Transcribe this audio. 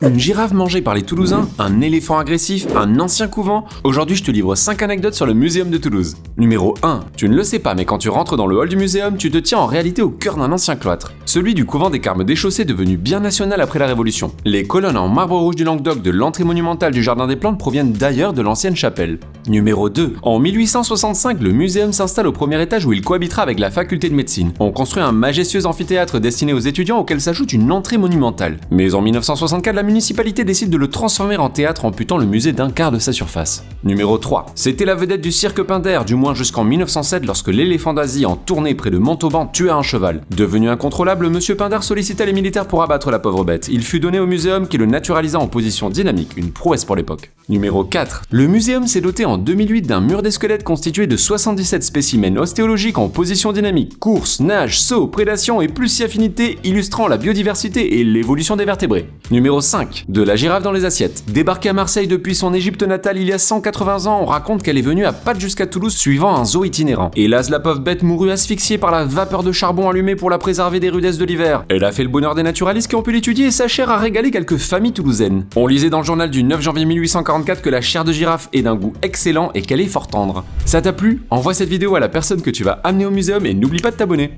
Une girafe mangée par les Toulousains, un éléphant agressif, un ancien couvent. Aujourd'hui, je te livre 5 anecdotes sur le Muséum de Toulouse. Numéro 1. Tu ne le sais pas, mais quand tu rentres dans le hall du muséum, tu te tiens en réalité au cœur d'un ancien cloître. Celui du couvent des Carmes déchaussés devenu bien national après la Révolution. Les colonnes en marbre rouge du Languedoc de l'entrée monumentale du Jardin des Plantes proviennent d'ailleurs de l'ancienne chapelle. Numéro 2. En 1865, le muséum s'installe au premier étage où il cohabitera avec la faculté de médecine. On construit un majestueux amphithéâtre destiné aux étudiants auquel s'ajoute une entrée monumentale. Mais en 1964, la municipalité décide de le transformer en théâtre en amputant le musée d'un quart de sa surface. Numéro 3. C'était la vedette du cirque Pinder, du moins jusqu'en 1907 lorsque l'éléphant d'Asie en tournée près de Montauban tua un cheval. Devenu incontrôlable, Monsieur Pinder sollicita les militaires pour abattre la pauvre bête. Il fut donné au muséum qui le naturalisa en position dynamique, une prouesse pour l'époque. Numéro 4. Le muséum s'est doté en 2008 d'un mur des squelettes constitué de 77 spécimens ostéologiques en position dynamique, course, nage, saut, prédation et plus si affinité illustrant la biodiversité et l'évolution des vertébrés. Numéro 5. De la girafe dans les assiettes. Débarquée à Marseille depuis son Égypte natale il y a 180 ans, on raconte qu'elle est venue à pattes jusqu'à Toulouse suivant un zoo itinérant. Hélas, la pauvre bête mourut asphyxiée par la vapeur de charbon allumée pour la préserver des rudesses de l'hiver. Elle a fait le bonheur des naturalistes qui ont pu l'étudier et sa chair a régalé quelques familles toulousaines. On lisait dans le journal du 9 janvier 1844 que la chair de girafe est d'un goût excellent et qu'elle est fort tendre. Ça t'a plu? Envoie cette vidéo à la personne que tu vas amener au muséum et n'oublie pas de t'abonner.